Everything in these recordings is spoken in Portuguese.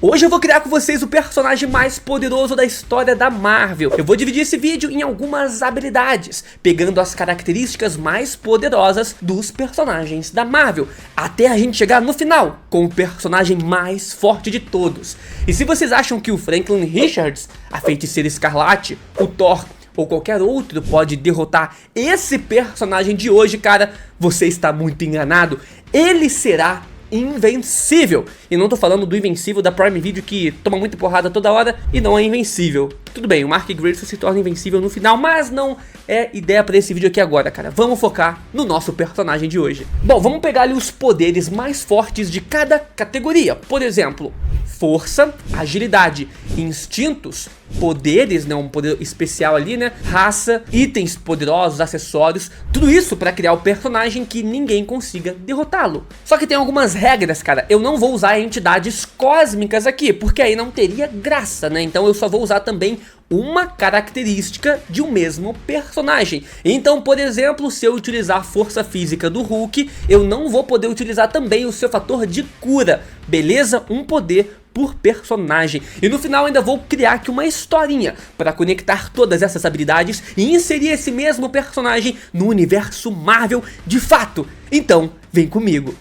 Hoje eu vou criar com vocês o personagem mais poderoso da história da Marvel. Eu vou dividir esse vídeo em algumas habilidades, pegando as características mais poderosas dos personagens da Marvel, até a gente chegar no final, com o personagem mais forte de todos. E se vocês acham que o Franklin Richards, a Feiticeira Escarlate, o Thor ou qualquer outro pode derrotar esse personagem de hoje, cara, você está muito enganado. Ele será invencível. E não tô falando do invencível da Prime Video que toma muita porrada toda hora e não é invencível. Tudo bem, o Mark Grayson se torna invencível no final, mas não é ideia pra esse vídeo aqui agora, cara. Vamos focar no nosso personagem de hoje. Bom, vamos pegar ali os poderes mais fortes de cada categoria. Por exemplo, força, agilidade, instintos, poderes, né, um poder especial ali, né, raça, itens poderosos, acessórios, tudo isso pra criar o personagem que ninguém consiga derrotá-lo. Só que tem algumas regras, cara. Eu não vou usar entidades cósmicas aqui, porque aí não teria graça, né? Então eu só vou usar também uma característica de um mesmo personagem. Então, por exemplo, se eu utilizar a força física do Hulk, eu não vou poder utilizar também o seu fator de cura, beleza? Um poder por personagem. E no final ainda vou criar aqui uma historinha para conectar todas essas habilidades e inserir esse mesmo personagem no universo Marvel de fato. Então, vem comigo.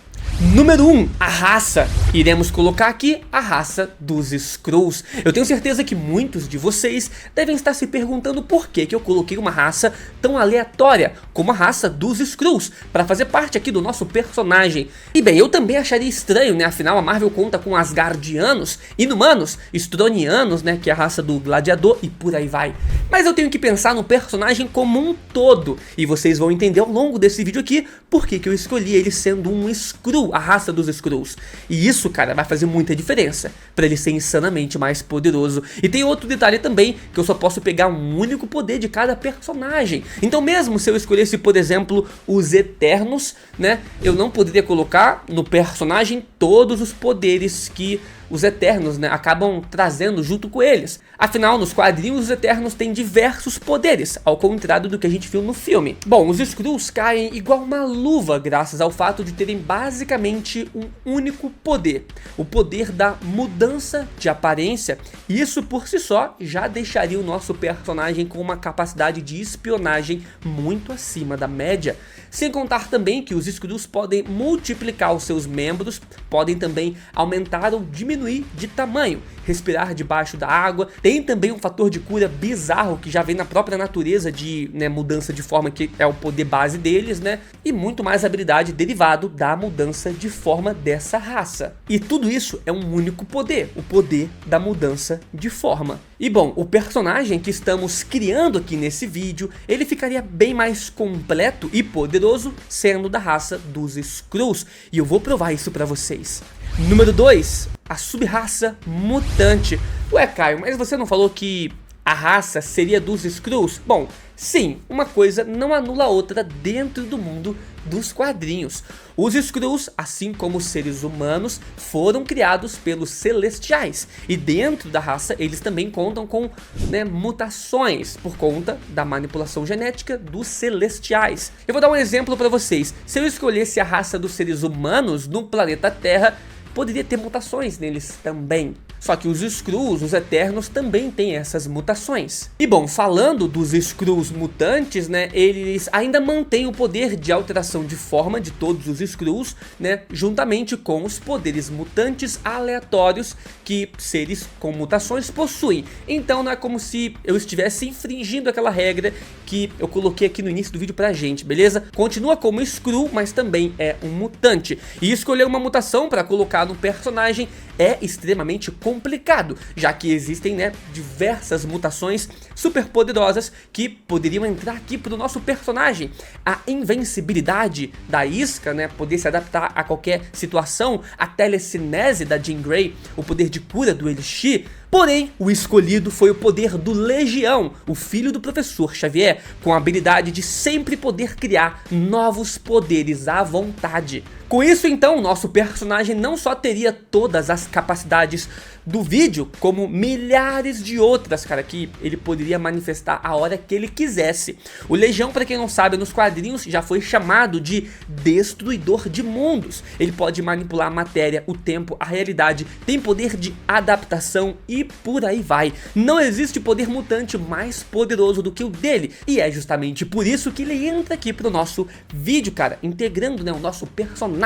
Número 1, a raça. Iremos colocar aqui a raça dos Skrulls. Eu tenho certeza que muitos de vocês devem estar se perguntando por que eu coloquei uma raça tão aleatória como a raça dos Skrulls para fazer parte aqui do nosso personagem. E bem, eu também acharia estranho, né? Afinal, a Marvel conta com Asgardianos, Inumanos, Stronianos, né? Que é a raça do Gladiador e por aí vai. Mas eu tenho que pensar no personagem como um todo. E vocês vão entender ao longo desse vídeo aqui por que eu escolhi ele sendo um Skrull, a raça dos Skrulls. E isso, cara, vai fazer muita diferença pra ele ser insanamente mais poderoso. E tem outro detalhe também, que eu só posso pegar um único poder de cada personagem. Então mesmo se eu escolhesse, por exemplo, os Eternos, né, eu não poderia colocar no personagem todos os poderes que os Eternos, né, acabam trazendo junto com eles. Afinal, nos quadrinhos, os Eternos têm diversos poderes, ao contrário do que a gente viu no filme. Bom, os Skrulls caem igual uma luva graças ao fato de terem basicamente um único poder. O poder da mudança de aparência. Isso por si só já deixaria o nosso personagem com uma capacidade de espionagem muito acima da média. Sem contar também que os Skrulls podem multiplicar os seus membros, podem também aumentar ou diminuir de tamanho, respirar debaixo da água. Tem também um fator de cura bizarro que já vem na própria natureza de, né, mudança de forma, que é o poder base deles, né? E muito mais habilidade derivado da mudança de forma dessa raça. E tudo isso é um único poder, o poder da mudança de forma. E bom, o personagem que estamos criando aqui nesse vídeo, ele ficaria bem mais completo e poderoso sendo da raça dos Skrulls. E eu vou provar isso pra vocês. Número 2, a sub-raça mutante. Ué, Caio, mas você não falou que a raça seria dos Skrulls? Bom, sim, uma coisa não anula a outra dentro do mundo dos quadrinhos. Os Skrulls, assim como os seres humanos, foram criados pelos Celestiais. E dentro da raça, eles também contam com, né, mutações por conta da manipulação genética dos Celestiais. Eu vou dar um exemplo para vocês. Se eu escolhesse a raça dos seres humanos no planeta Terra, poderia ter mutações neles também. Só que os Skrulls, os Eternos, também têm essas mutações. E bom, falando dos Skrulls mutantes, né, eles ainda mantêm o poder de alteração de forma de todos os Skrulls, né, juntamente com os poderes mutantes aleatórios que seres com mutações possuem. Então não é como se eu estivesse infringindo aquela regra que eu coloquei aqui no início do vídeo pra gente, beleza? Continua como Skrull, mas também é um mutante. E escolher uma mutação para colocar no personagem é extremamente complicado, já que existem, né, diversas mutações super poderosas que poderiam entrar aqui pro nosso personagem. A invencibilidade da isca, né, poder se adaptar a qualquer situação, a telecinese da Jean Grey, o poder de cura do Elixir. Porém, o escolhido foi o poder do Legião, o filho do professor Xavier, com a habilidade de sempre poder criar novos poderes à vontade. Com isso então, nosso personagem não só teria todas as capacidades do vídeo, como milhares de outras, cara, que ele poderia manifestar a hora que ele quisesse. O Legião, pra quem não sabe, nos quadrinhos já foi chamado de Destruidor de Mundos. Ele pode manipular a matéria, o tempo, a realidade, tem poder de adaptação e por aí vai. Não existe poder mutante mais poderoso do que o dele, e é justamente por isso que ele entra aqui pro nosso vídeo, cara, integrando, né, o nosso personagem.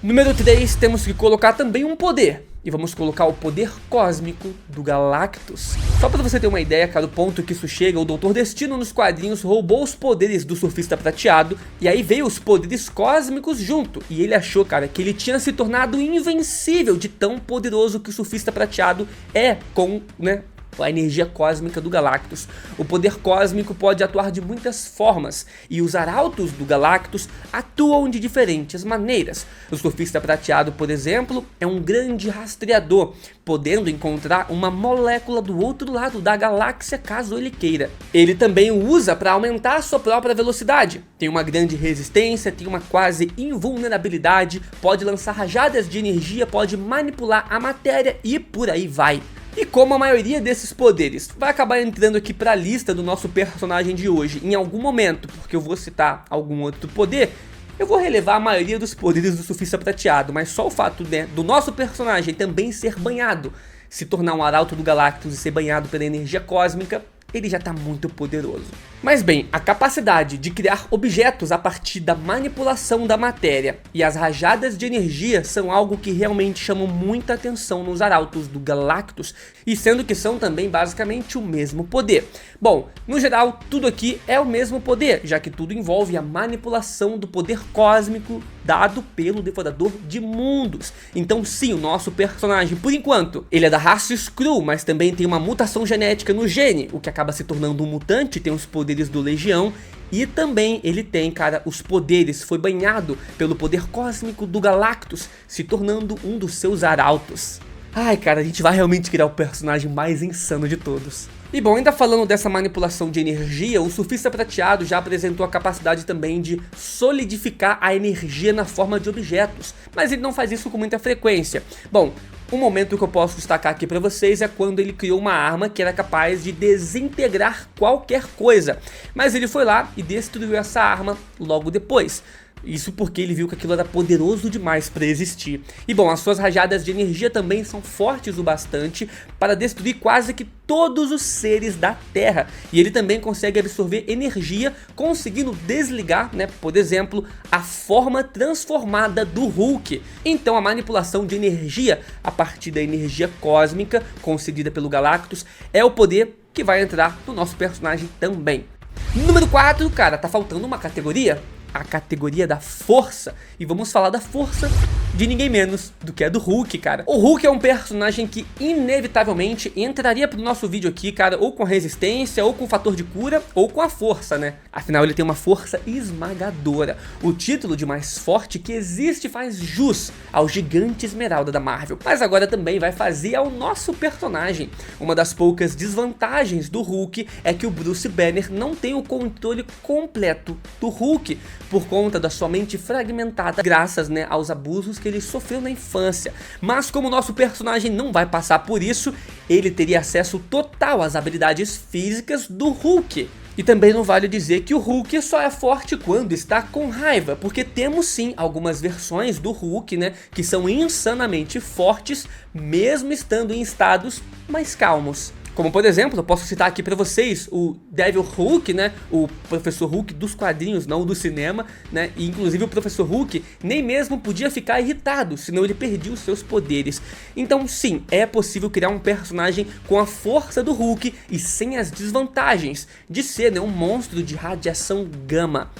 Número 3, temos que colocar também um poder. E vamos colocar o poder cósmico do Galactus. Só pra você ter uma ideia, cara, do ponto que isso chega, o Doutor Destino nos quadrinhos roubou os poderes do Surfista Prateado, e aí veio os poderes cósmicos junto. E ele achou, cara, que ele tinha se tornado invencível de tão poderoso que o Surfista Prateado é com, né, a energia cósmica do Galactus. O poder cósmico pode atuar de muitas formas, e os arautos do Galactus atuam de diferentes maneiras. O Surfista Prateado, por exemplo, é um grande rastreador, podendo encontrar uma molécula do outro lado da galáxia caso ele queira. Ele também o usa para aumentar a sua própria velocidade. Tem uma grande resistência, tem uma quase invulnerabilidade, pode lançar rajadas de energia, pode manipular a matéria e por aí vai. E como a maioria desses poderes vai acabar entrando aqui para a lista do nosso personagem de hoje em algum momento, porque eu vou citar algum outro poder, eu vou relevar a maioria dos poderes do Surfista Prateado, mas só o fato, né, do nosso personagem também ser banhado, se tornar um arauto do Galactus e ser banhado pela energia cósmica, ele já está muito poderoso. Mas bem, a capacidade de criar objetos a partir da manipulação da matéria e as rajadas de energia são algo que realmente chamam muita atenção nos arautos do Galactus, e sendo que são também basicamente o mesmo poder. Bom, no geral, tudo aqui é o mesmo poder, já que tudo envolve a manipulação do poder cósmico dado pelo Devorador de Mundos. Então sim, o nosso personagem, por enquanto, ele é da raça Skrull, mas também tem uma mutação genética no gene, o que acaba se tornando um mutante, tem os poderes do Legião, e também ele tem, cara, os poderes, foi banhado pelo poder cósmico do Galactus, se tornando um dos seus arautos. Ai, cara, a gente vai realmente criar o personagem mais insano de todos. E bom, ainda falando dessa manipulação de energia, o Surfista Prateado já apresentou a capacidade também de solidificar a energia na forma de objetos, mas ele não faz isso com muita frequência. Bom, um momento que eu posso destacar aqui pra vocês é quando ele criou uma arma que era capaz de desintegrar qualquer coisa, mas ele foi lá e destruiu essa arma logo depois. Isso porque ele viu que aquilo era poderoso demais para existir. E bom, as suas rajadas de energia também são fortes o bastante para destruir quase que todos os seres da Terra. E ele também consegue absorver energia, conseguindo desligar, né, por exemplo, a forma transformada do Hulk. Então a manipulação de energia a partir da energia cósmica concedida pelo Galactus é o poder que vai entrar no nosso personagem também. Número 4, cara, tá faltando uma categoria. A categoria da força, e vamos falar da força de ninguém menos do que a do Hulk, cara. O Hulk é um personagem que inevitavelmente entraria pro nosso vídeo aqui, cara, ou com resistência, ou com fator de cura, ou com a força, né? Afinal, ele tem uma força esmagadora. O título de mais forte que existe faz jus ao gigante esmeralda da Marvel, mas agora também vai fazer ao nosso personagem. Uma das poucas desvantagens do Hulk é que o Bruce Banner não tem o controle completo do Hulk, por conta da sua mente fragmentada, graças, né, aos abusos que ele sofreu na infância. Mas como nosso personagem não vai passar por isso, ele teria acesso total às habilidades físicas do Hulk. E também não vale dizer que o Hulk só é forte quando está com raiva, porque temos sim algumas versões do Hulk, né, que são insanamente fortes, mesmo estando em estados mais calmos. Como por exemplo, eu posso citar aqui pra vocês o Devil Hulk, né, o Professor Hulk dos quadrinhos, não do cinema, né, e inclusive o Professor Hulk nem mesmo podia ficar irritado, senão ele perdia os seus poderes. Então sim, é possível criar um personagem com a força do Hulk e sem as desvantagens de ser, né, um monstro de radiação gama.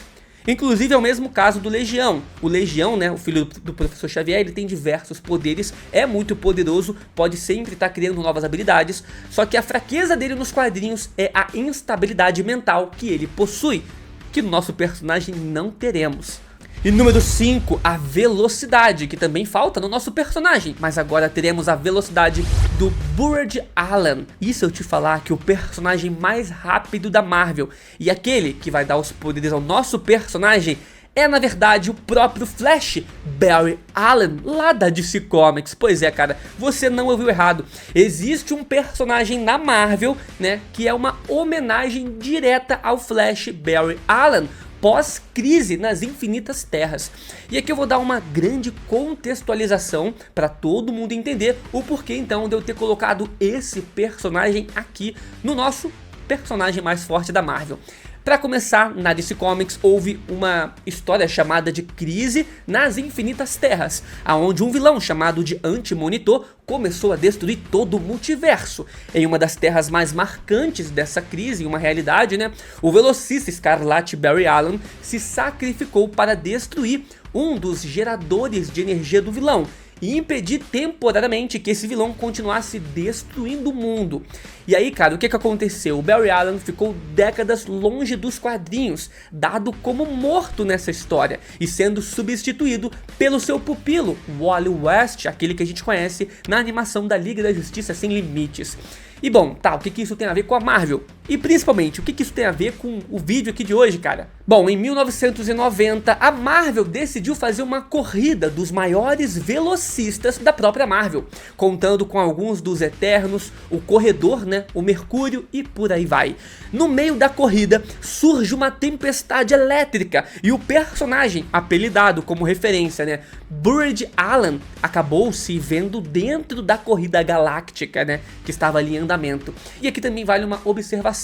Inclusive é o mesmo caso do Legião. O Legião, né, o filho do Professor Xavier, ele tem diversos poderes, é muito poderoso, pode sempre estar criando novas habilidades, só que a fraqueza dele nos quadrinhos é a instabilidade mental que ele possui, que no nosso personagem não teremos. E número 5, a velocidade, que também falta no nosso personagem, mas agora teremos a velocidade do Burrard Allen. E se eu te falar que o personagem mais rápido da Marvel e aquele que vai dar os poderes ao nosso personagem é na verdade o próprio Flash, Barry Allen, lá da DC Comics. Pois é, cara, você não ouviu errado. Existe um personagem na Marvel, né, que é uma homenagem direta ao Flash, Barry Allen, pós-crise nas Infinitas Terras. E aqui eu vou dar uma grande contextualização para todo mundo entender o porquê então de eu ter colocado esse personagem aqui no nosso personagem mais forte da Marvel. Para começar, na DC Comics houve uma história chamada de Crise nas Infinitas Terras, onde um vilão chamado de Anti-Monitor começou a destruir todo o multiverso. Em uma das terras mais marcantes dessa crise, em uma realidade, né, o velocista escarlate Barry Allen se sacrificou para destruir um dos geradores de energia do vilão e impedir temporariamente que esse vilão continuasse destruindo o mundo. E aí, cara, o que aconteceu? O Barry Allen ficou décadas longe dos quadrinhos, dado como morto nessa história, e sendo substituído pelo seu pupilo, Wally West, aquele que a gente conhece na animação da Liga da Justiça Sem Limites. E bom, tá, o que isso tem a ver com a Marvel? E principalmente, o que isso tem a ver com o vídeo aqui de hoje, cara? Bom, em 1990, a Marvel decidiu fazer uma corrida dos maiores velocistas da própria Marvel, contando com alguns dos Eternos, o Corredor, né, o Mercúrio e por aí vai. No meio da corrida, surge uma tempestade elétrica e o personagem, apelidado como referência, né, Barry Allen, acabou se vendo dentro da corrida galáctica, né, que estava ali em andamento. E aqui também vale uma observação.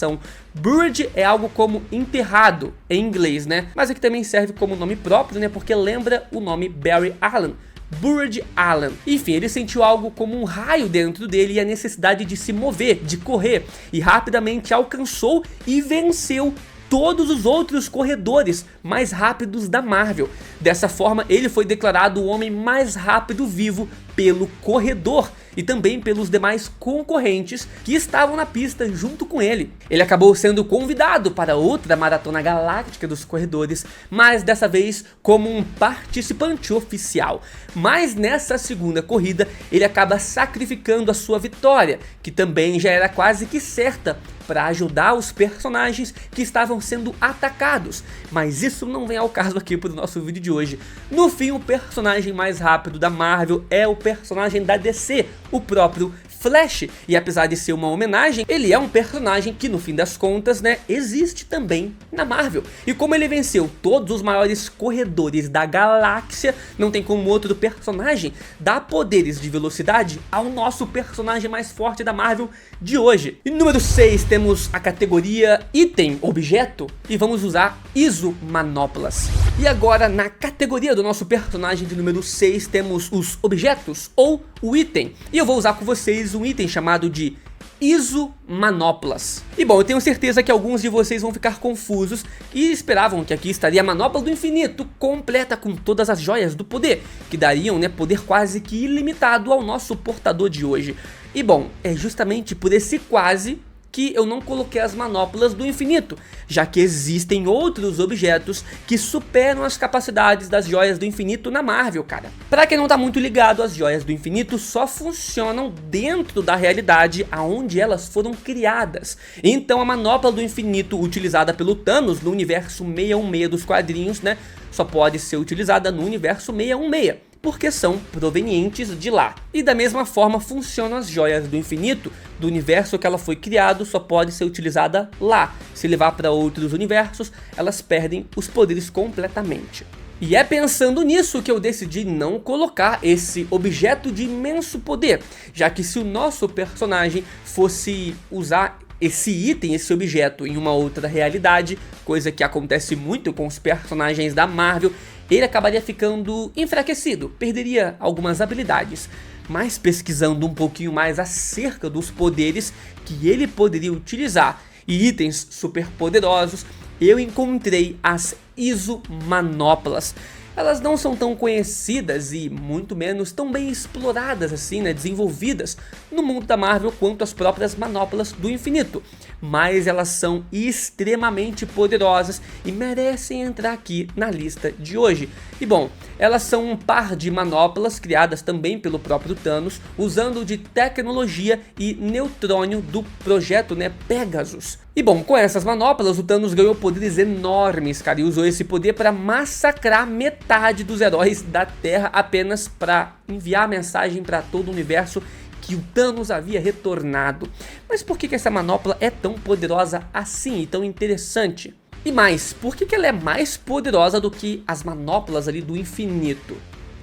Bird é algo como enterrado em inglês, né? Mas aqui também serve como nome próprio, né? Porque lembra o nome Barry Allen. Barry Allen. Enfim, ele sentiu algo como um raio dentro dele e a necessidade de se mover, de correr, e rapidamente alcançou e venceu todos os outros corredores mais rápidos da Marvel. Dessa forma, ele foi declarado o homem mais rápido vivo pelo Corredor e também pelos demais concorrentes que estavam na pista junto com ele. Ele acabou sendo convidado para outra maratona galáctica dos corredores, mas dessa vez como um participante oficial. Mas nessa segunda corrida, ele acaba sacrificando a sua vitória, que também já era quase que certa, para ajudar os personagens que estavam sendo atacados. Mas isso não vem ao caso aqui para o nosso vídeo de hoje. No fim, o personagem mais rápido da Marvel é o personagem da DC, o próprio Flash. E apesar de ser uma homenagem, ele é um personagem que no fim das contas, né, existe também na Marvel. E como ele venceu todos os maiores corredores da galáxia, não tem como outro personagem dar poderes de velocidade ao nosso personagem mais forte da Marvel de hoje. E número 6 temos a categoria item, objeto, e vamos usar isomanoplas. E agora na categoria do nosso personagem de número 6 temos os objetos ou o item. E eu vou usar com vocês um item chamado de isomanoplas. E bom, eu tenho certeza que alguns de vocês vão ficar confusos e esperavam que aqui estaria a manopla do infinito, completa com todas as joias do poder, que dariam, né, poder quase que ilimitado ao nosso portador de hoje. E bom, é justamente por esse quase que eu não coloquei as manoplas do infinito, já que existem outros objetos que superam as capacidades das joias do infinito na Marvel, cara. Pra quem não tá muito ligado, as joias do infinito só funcionam dentro da realidade aonde elas foram criadas. Então a manopla do infinito utilizada pelo Thanos no universo 616 dos quadrinhos, né, só pode ser utilizada no universo 616. Porque são provenientes de lá. E da mesma forma funcionam as joias do infinito, do universo que ela foi criado, só pode ser utilizada lá. Se levar para outros universos, elas perdem os poderes completamente. E é pensando nisso que eu decidi não colocar esse objeto de imenso poder, já que se o nosso personagem fosse usar esse item, esse objeto em uma outra realidade, coisa que acontece muito com os personagens da Marvel, ele acabaria ficando enfraquecido, perderia algumas habilidades. Mas pesquisando um pouquinho mais acerca dos poderes que ele poderia utilizar e itens super poderosos, eu encontrei as isomanoplas. Elas não são tão conhecidas e muito menos tão bem exploradas assim, né, desenvolvidas no mundo da Marvel quanto as próprias manoplas do infinito. Mas elas são extremamente poderosas e merecem entrar aqui na lista de hoje. E bom, elas são um par de manoplas criadas também pelo próprio Thanos, usando de tecnologia e neutrônio do projeto, né, Pegasus. E bom, com essas manoplas, o Thanos ganhou poderes enormes, cara, e usou esse poder para massacrar metade dos heróis da Terra apenas para enviar a mensagem para todo o universo que o Thanos havia retornado. Mas por que essa manopla é tão poderosa assim e tão interessante? E mais, por que ela é mais poderosa do que as manoplas ali do infinito?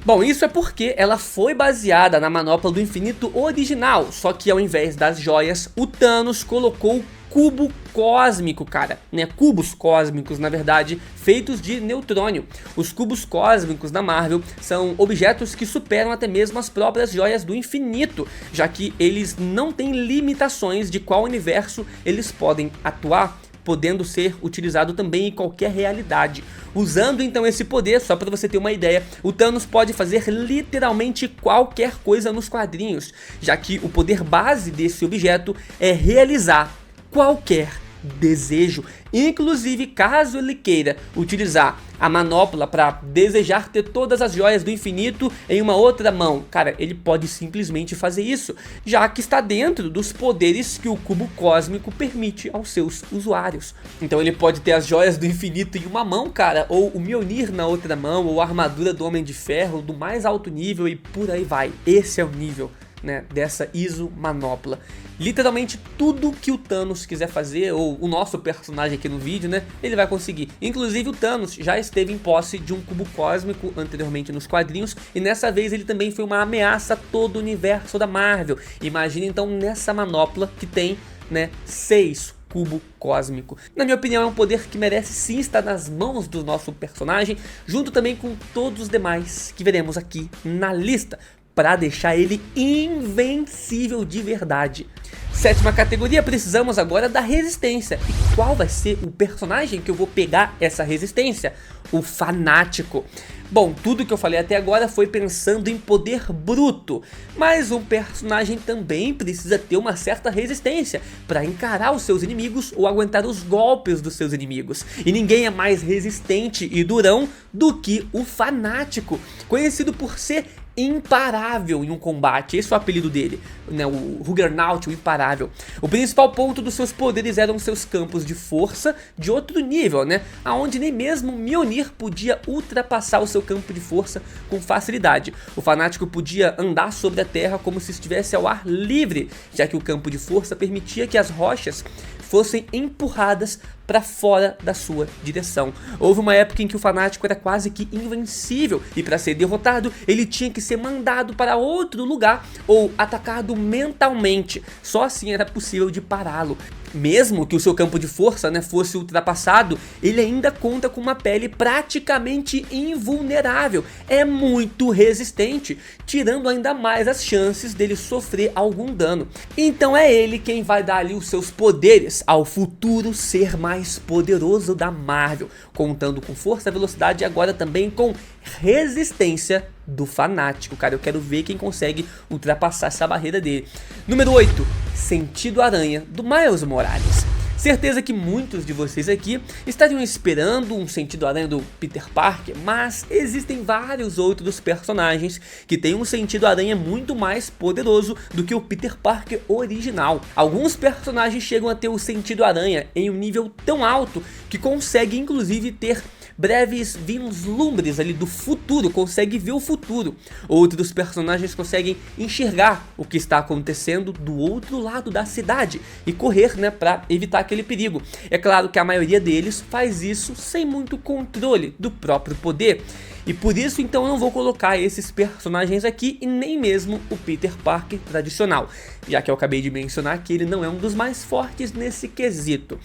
Bom, isso é porque ela foi baseada na manopla do infinito original, só que ao invés das joias, o Thanos colocou cubo cósmico, cara, né? Cubos cósmicos, na verdade, feitos de neutrônio. Os cubos cósmicos da Marvel são objetos que superam até mesmo as próprias joias do infinito, já que eles não têm limitações de qual universo eles podem atuar, podendo ser utilizado também em qualquer realidade. Usando então esse poder, só para você ter uma ideia, o Thanos pode fazer literalmente qualquer coisa nos quadrinhos, já que o poder base desse objeto é realizar qualquer desejo, inclusive caso ele queira utilizar a manopla para desejar ter todas as joias do infinito em uma outra mão, cara, ele pode simplesmente fazer isso, já que está dentro dos poderes que o cubo cósmico permite aos seus usuários. Então ele pode ter as joias do infinito em uma mão, cara, ou o Mjolnir na outra mão, ou a armadura do Homem de Ferro do mais alto nível e por aí vai. Esse é o nível, né, dessa Iso Manopla. Literalmente tudo que o Thanos quiser fazer, ou o nosso personagem aqui no vídeo, né, ele vai conseguir. Inclusive o Thanos já esteve em posse de um cubo cósmico anteriormente nos quadrinhos, e nessa vez ele também foi uma ameaça a todo o universo da Marvel. Imagina então nessa manopla que tem, né, 6 cubo cósmico. Na minha opinião é um poder que merece sim estar nas mãos do nosso personagem, junto também com todos os demais que veremos aqui na lista, para deixar ele invencível de verdade. Sétima categoria, precisamos agora da resistência. E qual vai ser o personagem que eu vou pegar essa resistência? O Fanático. Bom, tudo que eu falei até agora foi pensando em poder bruto, mas um personagem também precisa ter uma certa resistência para encarar os seus inimigos ou aguentar os golpes dos seus inimigos. E ninguém é mais resistente e durão do que o Fanático, conhecido por ser imparável em um combate. Esse é o apelido dele, né? O Juggernaut, o imparável. O principal ponto dos seus poderes eram seus campos de força de outro nível, né? Aonde nem mesmo Mjolnir podia ultrapassar o seu campo de força com facilidade. O Fanático podia andar sobre a terra como se estivesse ao ar livre, já que o campo de força permitia que as rochas fossem empurradas para fora da sua direção. Houve uma época em que o Fanático era quase que invencível e para ser derrotado ele tinha que ser mandado para outro lugar ou atacado mentalmente. Só assim era possível de pará-lo. Mesmo que o seu campo de força, né, fosse ultrapassado, ele ainda conta com uma pele praticamente invulnerável. É muito resistente, tirando ainda mais as chances dele sofrer algum dano. Então é ele quem vai dar ali os seus poderes ao futuro ser mais poderoso da Marvel, contando com força, velocidade e agora também com resistência do Fanático. Cara, eu quero ver quem consegue ultrapassar essa barreira dele. Número 8, Sentido Aranha do Miles Morales. Certeza que muitos de vocês aqui estariam esperando um Sentido Aranha do Peter Parker, mas existem vários outros personagens que têm um Sentido Aranha muito mais poderoso do que o Peter Parker original. Alguns personagens chegam a ter o Sentido Aranha em um nível tão alto que consegue inclusive ter breves vislumbres ali do futuro, consegue ver o futuro. Outros personagens conseguem enxergar o que está acontecendo do outro lado da cidade e correr, né, para evitar aquele perigo. É claro que a maioria deles faz isso sem muito controle do próprio poder. E por isso então eu não vou colocar esses personagens aqui e nem mesmo o Peter Parker tradicional, já que eu acabei de mencionar que ele não é um dos mais fortes nesse quesito.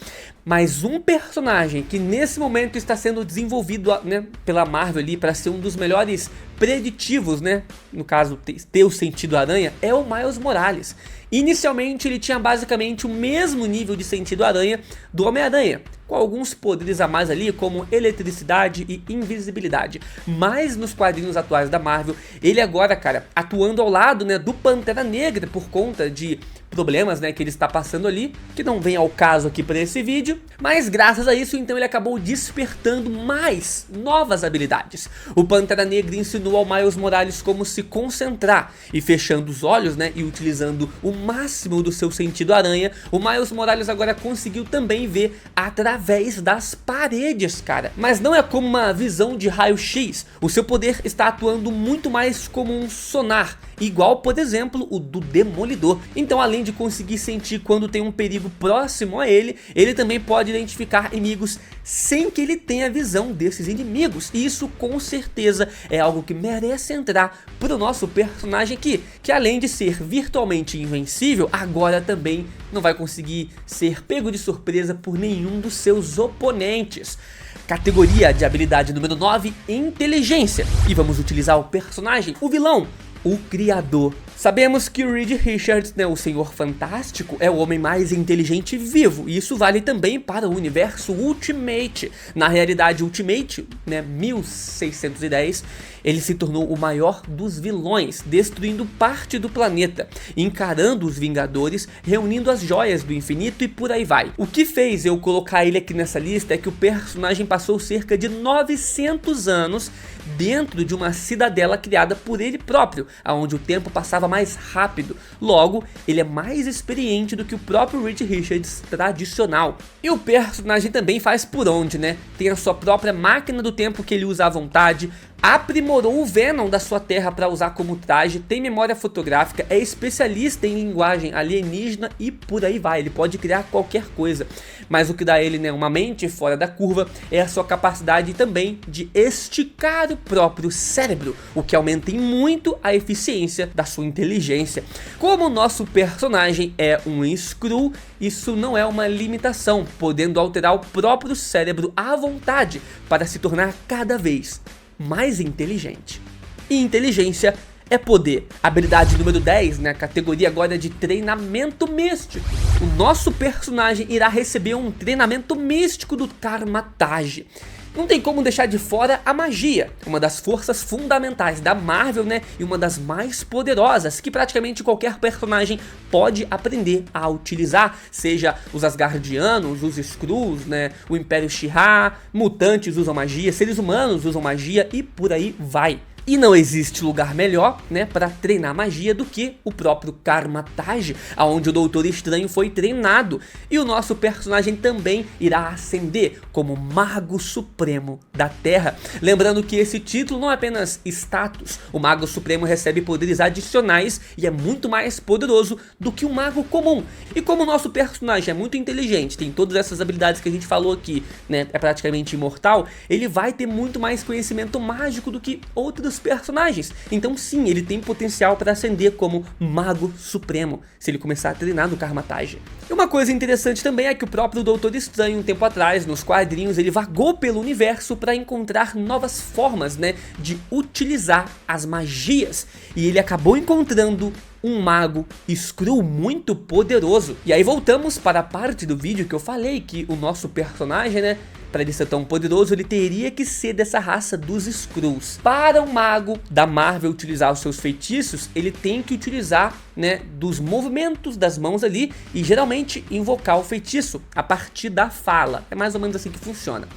Mas um personagem que nesse momento está sendo desenvolvido, né, pela Marvel ali para ser um dos melhores preditivos, né, no caso ter o Sentido Aranha, é o Miles Morales. Inicialmente ele tinha basicamente o mesmo nível de Sentido Aranha do Homem-Aranha, com alguns poderes a mais ali, como eletricidade e invisibilidade. Mas nos quadrinhos atuais da Marvel, ele agora, cara, atuando ao lado, né, do Pantera Negra por conta de problemas, né, que ele está passando ali, que não vem ao caso aqui para esse vídeo, mas graças a isso então ele acabou despertando mais novas habilidades. O Pantera Negra ensinou ao Miles Morales como se concentrar, e fechando os olhos, né, e utilizando o máximo do seu sentido aranha, o Miles Morales agora conseguiu também ver através das paredes, cara. Mas não é como uma visão de raio-x, o seu poder está atuando muito mais como um sonar, igual por exemplo o do Demolidor. Então, além de conseguir sentir quando tem um perigo próximo a ele, ele também pode identificar inimigos sem que ele tenha visão desses inimigos. E isso com certeza é algo que merece entrar pro nosso personagem aqui, que além de ser virtualmente invencível, agora também não vai conseguir ser pego de surpresa por nenhum dos seus oponentes. Categoria de habilidade número 9, inteligência. E vamos utilizar o personagem, o vilão, o Criador. Sabemos que o Reed Richards, né, o Senhor Fantástico, é o homem mais inteligente vivo, e isso vale também para o universo Ultimate. Na realidade Ultimate, né, 1610, ele se tornou o maior dos vilões, destruindo parte do planeta, encarando os Vingadores, reunindo as joias do infinito e por aí vai. O que fez eu colocar ele aqui nessa lista é que o personagem passou cerca de 900 anos dentro de uma cidadela criada por ele próprio, onde o tempo passava mais rápido. Logo, ele é mais experiente do que o próprio Reed Richards tradicional. E o personagem também faz por onde, né? Tem a sua própria máquina do tempo que ele usa à vontade, aprimorou o Venom da sua terra para usar como traje, tem memória fotográfica, é especialista em linguagem alienígena e por aí vai, ele pode criar qualquer coisa. Mas o que dá a ele, né, uma mente fora da curva é a sua capacidade também de esticar o próprio cérebro, o que aumenta em muito a eficiência da sua inteligência. Como o nosso personagem é um Skrull, isso não é uma limitação, podendo alterar o próprio cérebro à vontade para se tornar cada vez mais inteligente. E inteligência é poder. Habilidade número 10, né, categoria agora de treinamento místico. O nosso personagem irá receber um treinamento místico do Karma Taj. Não tem como deixar de fora a magia, uma das forças fundamentais da Marvel, né, e uma das mais poderosas que praticamente qualquer personagem pode aprender a utilizar, seja os Asgardianos, os Skrulls, né, o Império Shi'ar, mutantes usam magia, seres humanos usam magia e por aí vai. E não existe lugar melhor, né, para treinar magia do que o próprio Karma Taj, onde o Doutor Estranho foi treinado. E o nosso personagem também irá ascender como Mago Supremo da Terra. Lembrando que esse título não é apenas status, o Mago Supremo recebe poderes adicionais e é muito mais poderoso do que um mago comum. E como o nosso personagem é muito inteligente, tem todas essas habilidades que a gente falou aqui, né, é praticamente imortal, ele vai ter muito mais conhecimento mágico do que outros personagens. Então sim, ele tem potencial para ascender como Mago Supremo, se ele começar a treinar no Karma Taj. E uma coisa interessante também é que o próprio Doutor Estranho, um tempo atrás, nos quadrinhos, ele vagou pelo universo para encontrar novas formas, né, de utilizar as magias. E ele acabou encontrando um mago Skrull muito poderoso. E aí voltamos para a parte do vídeo que eu falei que o nosso personagem, né, para ele ser tão poderoso, ele teria que ser dessa raça dos Skrulls. Para um mago da Marvel utilizar os seus feitiços, ele tem que utilizar, né, dos movimentos das mãos ali e geralmente invocar o feitiço a partir da fala. É mais ou menos assim que funciona.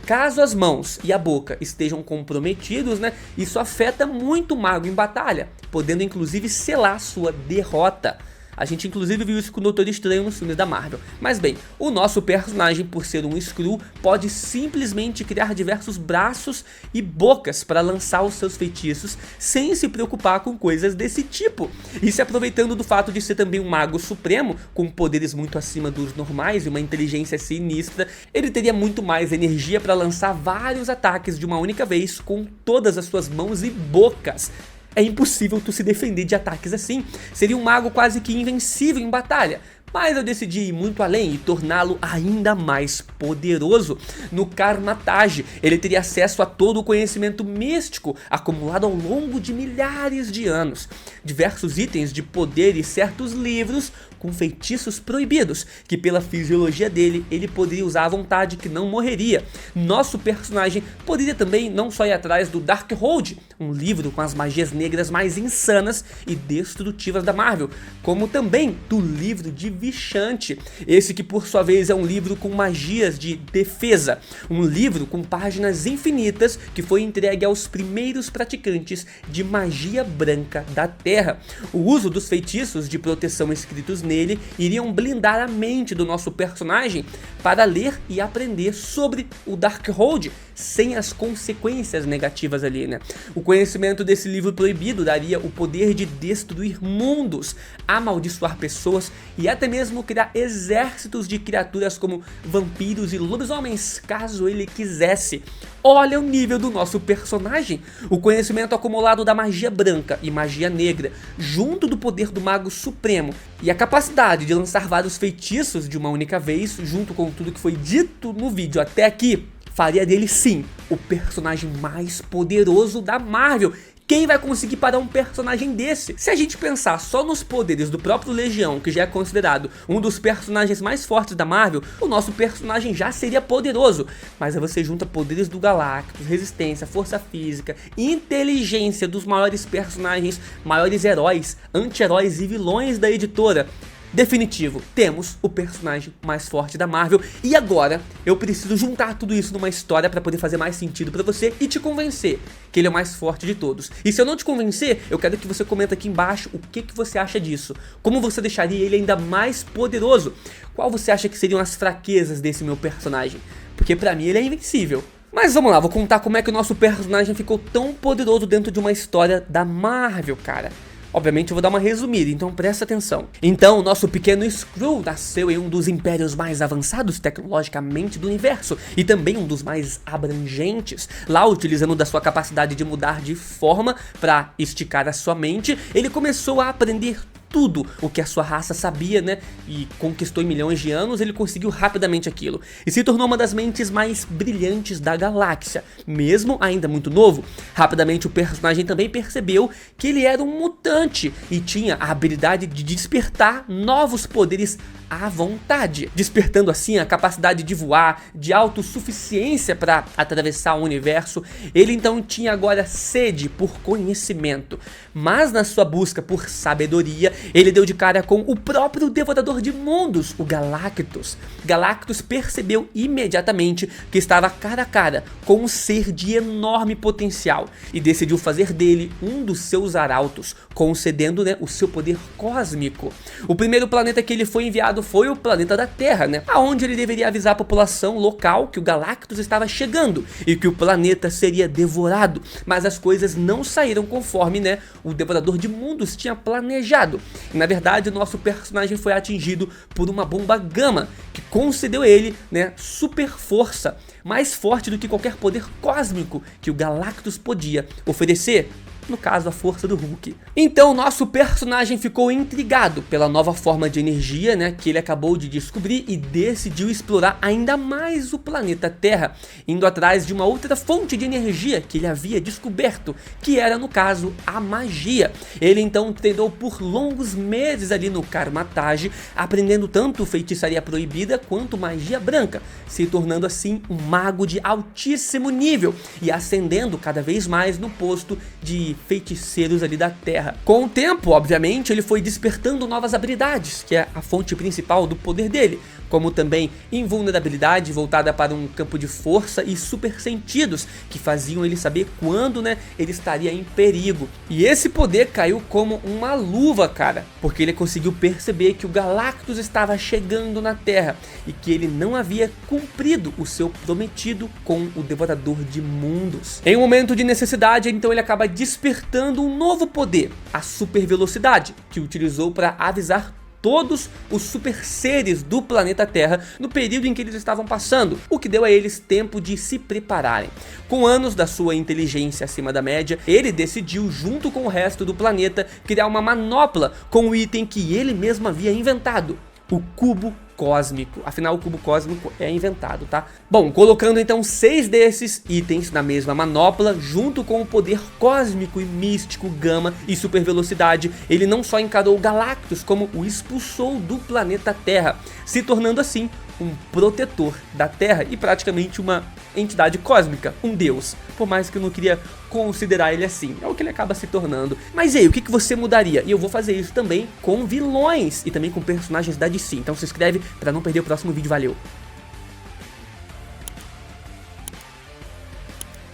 Caso as mãos e a boca estejam comprometidos, né, isso afeta muito o mago em batalha, podendo inclusive selar sua derrota. A gente inclusive viu isso com o Doutor Estranho nos filmes da Marvel. Mas bem, o nosso personagem, por ser um Skrull, pode simplesmente criar diversos braços e bocas para lançar os seus feitiços sem se preocupar com coisas desse tipo. E se aproveitando do fato de ser também um mago supremo, com poderes muito acima dos normais e uma inteligência sinistra, ele teria muito mais energia para lançar vários ataques de uma única vez com todas as suas mãos e bocas. É impossível tu se defender de ataques assim, seria um mago quase que invencível em batalha. Mas eu decidi ir muito além e torná-lo ainda mais poderoso. No Karma Taj, ele teria acesso a todo o conhecimento místico acumulado ao longo de milhares de anos. Diversos itens de poder e certos livros com feitiços proibidos, que pela fisiologia dele, ele poderia usar à vontade, que não morreria. Nosso personagem poderia também não só ir atrás do Darkhold, um livro com as magias negras mais insanas e destrutivas da Marvel, como também do livro de Vishanti, esse que por sua vez é um livro com magias de defesa, um livro com páginas infinitas que foi entregue aos primeiros praticantes de magia branca da Terra. O uso dos feitiços de proteção escritos nele iriam blindar a mente do nosso personagem para ler e aprender sobre o Darkhold sem as consequências negativas ali, né? O conhecimento desse livro proibido daria o poder de destruir mundos, amaldiçoar pessoas e até mesmo criar exércitos de criaturas como vampiros e lobisomens, caso ele quisesse. Olha o nível do nosso personagem. O conhecimento acumulado da magia branca e magia negra, junto do poder do mago supremo e a capacidade de lançar vários feitiços de uma única vez, junto com tudo que foi dito no vídeo até aqui, faria dele sim o personagem mais poderoso da Marvel. Quem vai conseguir parar um personagem desse? Se a gente pensar só nos poderes do próprio Legião, que já é considerado um dos personagens mais fortes da Marvel, o nosso personagem já seria poderoso. Mas aí você junta poderes do Galactus, resistência, força física, inteligência dos maiores personagens, maiores heróis, anti-heróis e vilões da editora. Definitivo, temos o personagem mais forte da Marvel e agora eu preciso juntar tudo isso numa história para poder fazer mais sentido para você e te convencer que ele é o mais forte de todos. E se eu não te convencer, eu quero que você comenta aqui embaixo o que você acha disso. Como você deixaria ele ainda mais poderoso? Qual você acha que seriam as fraquezas desse meu personagem? Porque pra mim ele é invencível. Mas vamos lá, vou contar como é que o nosso personagem ficou tão poderoso dentro de uma história da Marvel, cara. Obviamente eu vou dar uma resumida, então presta atenção. Então, o nosso pequeno Skrull nasceu em um dos impérios mais avançados tecnologicamente do universo e também um dos mais abrangentes. Lá, utilizando da sua capacidade de mudar de forma para esticar a sua mente, ele começou a aprender tudo o que a sua raça sabia, né? E conquistou em milhões de anos, ele conseguiu rapidamente aquilo. E se tornou uma das mentes mais brilhantes da galáxia. Mesmo ainda muito novo, rapidamente o personagem também percebeu que ele era um mutante e tinha a habilidade de despertar novos poderes à vontade, despertando assim a capacidade de voar, de autossuficiência para atravessar o universo. Ele então tinha agora sede por conhecimento, mas na sua busca por sabedoria, ele deu de cara com o próprio Devorador de Mundos, o Galactus. Galactus percebeu imediatamente que estava cara a cara com um ser de enorme potencial e decidiu fazer dele um dos seus arautos, concedendo, né, o seu poder cósmico. O primeiro planeta que ele foi enviado foi o planeta da Terra, né, aonde ele deveria avisar a população local que o Galactus estava chegando e que o planeta seria devorado, mas as coisas não saíram conforme, né, o Devorador de Mundos tinha planejado. E, na verdade, o nosso personagem foi atingido por uma bomba gama que concedeu a ele, né, super força, mais forte do que qualquer poder cósmico que o Galactus podia oferecer. No caso, a força do Hulk. Então o nosso personagem ficou intrigado pela nova forma de energia, né, que ele acabou de descobrir e decidiu explorar ainda mais o planeta Terra, indo atrás de uma outra fonte de energia que ele havia descoberto, que era, no caso, a magia. Ele então treinou por longos meses ali no Kamar-Taj, aprendendo tanto feitiçaria proibida quanto magia branca, se tornando assim um mago de altíssimo nível e ascendendo cada vez mais no posto de feiticeiros ali da Terra. Com o tempo, obviamente, ele foi despertando novas habilidades, que é a fonte principal do poder dele, como também invulnerabilidade voltada para um campo de força e super sentidos, que faziam ele saber quando, né, ele estaria em perigo. E esse poder caiu como uma luva, cara, porque ele conseguiu perceber que o Galactus estava chegando na Terra e que ele não havia cumprido o seu prometido com o Devorador de Mundos. Em um momento de necessidade, então ele acaba despertando um novo poder, a super velocidade, que utilizou para avisar todos os super seres do planeta Terra no período em que eles estavam passando, o que deu a eles tempo de se prepararem. Com anos da sua inteligência acima da média, ele decidiu, junto com o resto do planeta, criar uma manopla com o item que ele mesmo havia inventado, o cubo cósmico. Afinal, o cubo cósmico é inventado, tá? Bom, colocando então 6 desses itens na mesma manopla, junto com o poder cósmico e místico Gama e super velocidade, ele não só encarou Galactus, como o expulsou do planeta Terra, se tornando assim um protetor da Terra e praticamente uma entidade cósmica, um deus, por mais que eu não queria considerar ele assim, é o que ele acaba se tornando. Mas e aí, o que você mudaria? E eu vou fazer isso também com vilões e também com personagens da DC, então se inscreve para não perder o próximo vídeo, valeu!